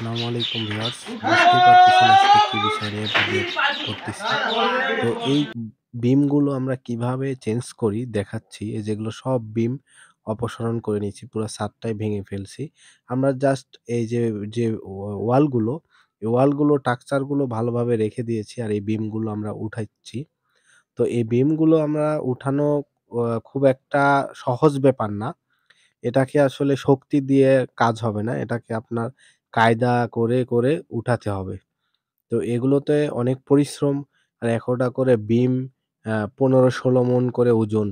আসসালামু আলাইকুম ভিউয়ার্স। বুঝতেই পারতেছেন আজকে কি বিষয় নিয়ে ভিডিও করতেছি। তো এই বিমগুলো আমরা কিভাবে চেঞ্জ করি দেখাচ্ছি। এই যেগুলো সব বিম অপসারণ করে নিয়েছি। পুরা ছাদটাই ভেঙে ফেলছি। আমরা জাস্ট এই যে ওয়ালগুলো, এই ওয়ালগুলো টাকচারগুলো ভালোভাবে রেখে দিয়েছি। আর এই বিমগুলো আমরা উঠাচ্ছি। তো এই বিমগুলো আমরা উঠানো খুব একটা সহজ ব্যাপার না। এটাকে আসলে শক্তি দিয়ে কাজ হবে না। এটাকে আপনার কায়দা করে উঠাতে হবে। তো এগুলোতে অনেক পরিশ্রম আর একটা করে বিম ১৫-১৬ মণ করে ওজন।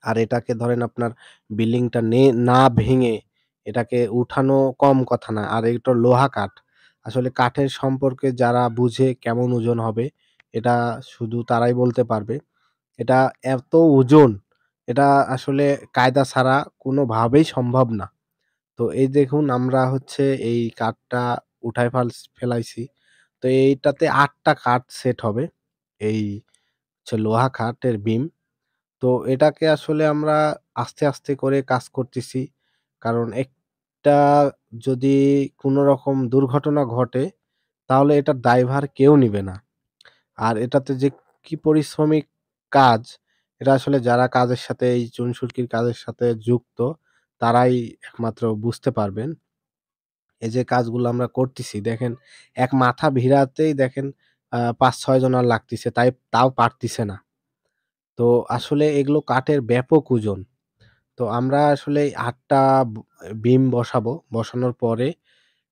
আর এটাকে ধরেন আপনার বিল্ডিংটা না ভেঙে এটাকে উঠানো কম কথা না। আর এটা লোহা কাঠ। আসলে কাঠের সম্পর্কে যারা বুঝে কেমন ওজন হবে, এটা শুধু তারাই বলতে পারবে। এটা এত ওজন, এটা আসলে কায়দা ছাড়া কোনোভাবেই সম্ভব না। তো এই দেখুন আমরা হচ্ছে এই কাঠটা উঠায় ফেলাইছি। তো এইটাতে ৮ টা কাঠ সেট হবে। এই হচ্ছে লোহা কাঠের বিম। তো এটাকে আসলে আমরা আস্তে করে কাজ করতেছি। কারণ একটা যদি কোনো রকম দুর্ঘটনা ঘটে, তাহলে এটার দায়ভার কেউ নিবে না। আর এটাতে যে কি পরিশ্রমিক কাজ, এটা আসলে যারা কাজের সাথে এই চুন-সুরকির কাজের সাথে যুক্ত, তারাই একমাত্র বুঝতে পারবেন। এই যে কাজগুলো আমরা করতেছি দেখেন, এক মাথা ভিড়াতেই দেখেন ৫-৬ জনার লাগতিছে, তাও পারতিছে না। তো আসলে এগুলো কাঠের ব্যাপক ওজন। তো আমরা আসলে ৮ টা বিম বসাবো। বসানোর পরে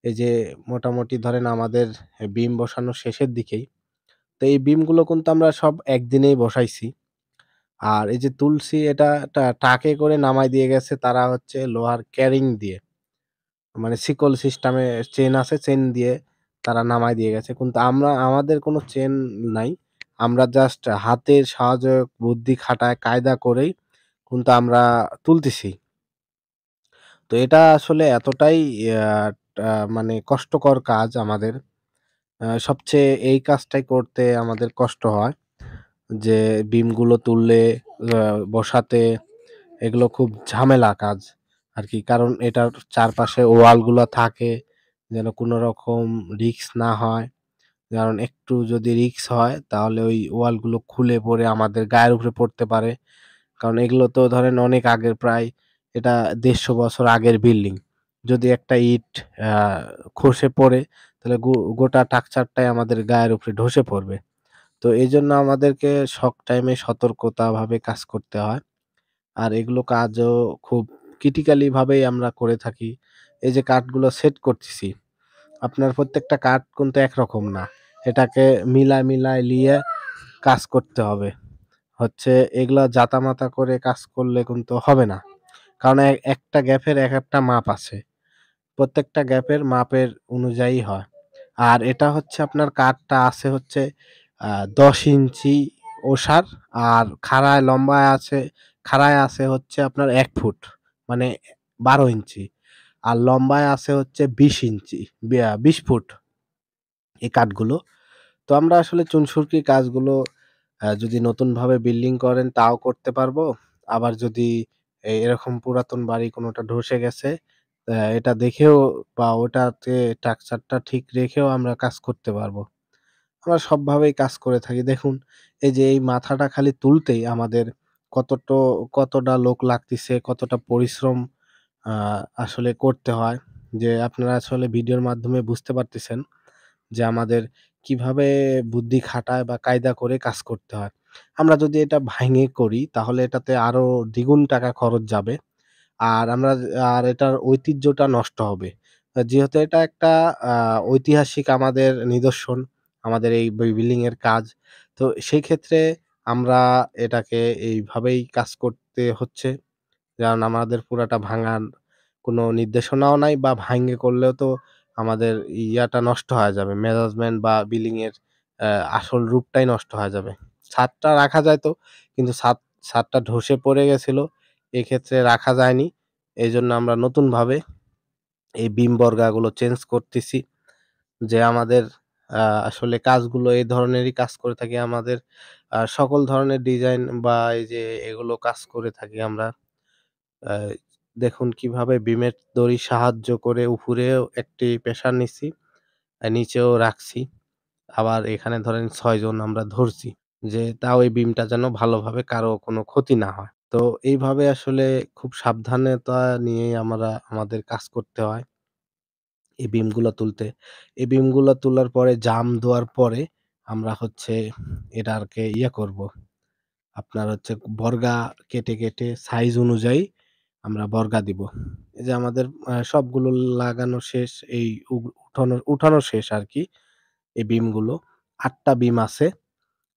এই যে মোটামুটি ধরেন আমাদের বিম বসানোর শেষের দিকেই। তো এই বিমগুলো কিন্তু আমরা সব একদিনেই বসাইছি। আর এই যে তুলসী এটা ট্রাকে করে নামায় দিয়ে গেছে তারা হচ্ছে লোহার ক্যারিং দিয়ে। মানে শিকল সিস্টেমে চেইন আছে, চেইন দিয়ে তারা নামায় দিয়ে গেছে। কিন্তু আমাদের কোনো চেইন নাই। আমরা জাস্ট হাতের সহায়ক বুদ্ধি খাটায় কায়দা করেই কিন্তু আমরা তুলতেছি। তো এটা আসলে এতটাই ইয়া টা মানে কষ্টকর কাজ আমাদের। সবচেয়ে এই কাজটাই করতে আমাদের কষ্ট হয়। যে বিমগুলো তুললে বসাতে এগুলো খুব ঝামেলা কাজ আরকি। কারণ এটার চারপাশে ওয়ালগুলা থাকে যেন কোনো রকম রিস্ক না হয়। কারণ একটু যদি রিস্ক হয় তাহলে ওই ওয়ালগুলো খুলে পড়ে আমাদের গায়ের উপরে পড়তে পারে। কারণ এগুলো তো ধরেন অনেক আগের প্রায় এটা ১৫০ বছর আগের বিল্ডিং। যদি একটা ইট আ খসে পড়ে তাহলে গোটা স্ট্রাকচারটাই আমাদের গায়ের উপরে ধসে পড়বে। তো এজন্য আমাদেরকে টাইমে সতর্কতাভাবে কাজ করতে হয়। আর এগুলো কাজও খুব ক্রিটিক্যালি ভাবেই আমরা করে থাকি। এই যে কাঠগুলো সেট করতেছি, আপনার প্রত্যেকটা কাঠ কিন্তু একরকম না। এটাকে মিলায় লিয়ে কাজ করতে হবে। হচ্ছে এগুলা জাতামাতা করে কাজ করলে কিন্তু হবে না। কারণ একটা গ্যাপের একেকটা মাপ আছে। প্রত্যেকটা গ্যাপের মাপের অনুযায়ী হয়। আর এটা হচ্ছে আপনার কাঠটা আছে হচ্ছে আ ১০ ইঞ্চি ওসার আর খাড়ায় আছে হচ্ছে আপনার ১ ফুট। মানে ১২ ইঞ্চি। আর লম্বায় আছে হচ্ছে ২০ ইঞ্চি ২০ ফুট এই কাঠগুলো। তো আমরা আসলে চুন-সুরকির কাজগুলো যদি নতুনভাবে বিল্ডিং করেন তাও করতে পারবো। আবার যদি এরকম পুরাতন বাড়ি কোনটা ধসে গেছে, এটা দেখেও বা ওটাতে স্ট্রাকচারটা ঠিক রেখেও আমরা কাজ করতে পারবো। আমরা সবভাবেই কাজ করে থাকি। দেখুন এই যে এই মাথাটা খালি তুলতেই আমাদের কতটা লোক লাগতিছে, কতটা পরিশ্রম আ আসলে করতে হয়। যে আপনারা আসলে ভিডিওর মাধ্যমে বুঝতে পারতেছেন যে আমাদের কিভাবে বুদ্ধি খাটায় বা কায়দা করে কাজ করতে হয়। আমরা যদি এটা ভাঙে করি তাহলে এটাতে আরো দ্বিগুণ টাকা খরচ যাবে। আর আর এটার ঐতিহ্যটা নষ্ট হবে। যেহেতু এটা একটা আ ঐতিহাসিক আমাদের নিদর্শন, আমাদের এই বিল্ডিং এর কাজ। তো সেই ক্ষেত্রে আমরা এটাকে এইভাবেই কাজ করতে হচ্ছে। কারণ আমাদের পুরাটা ভাঙার কোনো নির্দেশনাও নাই বা ভাইঙ্গে করলেও তো আমাদের ইয়াটা নষ্ট হয়ে যাবে। ম্যানেজমেন্ট বা বিল্ডিং এর অ্যা আসল রূপটাই নষ্ট হয়ে যাবে। ছাদটা রাখা যাইত কিন্তু ছাদটা ধসে পড়ে গেছিল। এক্ষেত্রে রাখা যায়নি। এজন্য আমরা নতুনভাবে এই বিম বর্গাগুলো চেঞ্জ করতেছি। যে আমাদের আসলে কাজগুলো এই ধরনেরই কাজ করে থাকি। আমাদের সকল ধরনের ডিজাইন বা এই যে এগুলো কাজ করে থাকি আমরা। আ দেখুন কিভাবে বিমের দড়ি সাহায্য করে উপরেও একটি প্রেশার নিচ্ছি, নিচেও রাখছি। আবার এখানে ধরেন ৬ জন আমরা ধরছি। যে তাও এই বিমটা যেন ভালোভাবে কারো কোনো ক্ষতি না হয়। তো এইভাবে আসলে খুব সাবধানতা নিয়েই আমরা আমাদের কাজ করতে হয় এই বিমগুলা তুলতে। এই বিমগুলা তোলার পরে জাম দেওয়ার পরে আমরা হচ্ছে এটাকে করব। আপনার হচ্ছে বর্গা কেটে সাইজ অনুযায়ী আমরা বর্গা দিব। এই যে আমাদের সবগুলো লাগানো শেষ, এই উঠানো শেষ আরকি এই বিমগুলো। ৮ টা বিম আছে।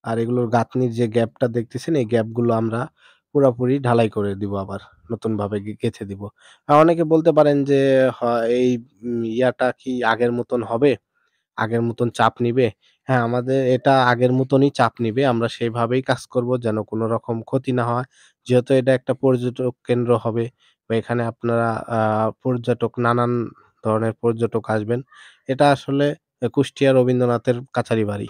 আর এগুলোর গাঁথনির যে গ্যাপটা দেখতেছেন, এই গ্যাপগুলো আমরা পুরাপুরি ঢালাই করে দিব আবার। নতুনভাবে গেঁথে দিব। অনেকে বলতে পারেন যে, এই ইয়াটা কি আগের মতন হবে? আগের মতন চাপ নিবে? হ্যাঁ, আমাদের এটা আগের মতনই চাপ নিবে। আমরা সেভাবেই কাজ করব যেন কোনো রকম ক্ষতি না হয়। যেহেতু এটা একটা পর্যটক কেন্দ্র হবে বা এখানে আপনারা নানান ধরনের পর্যটক আসবেন। এটা আসলে কুষ্টিয়া রবীন্দ্রনাথের কাছারি বাড়ি।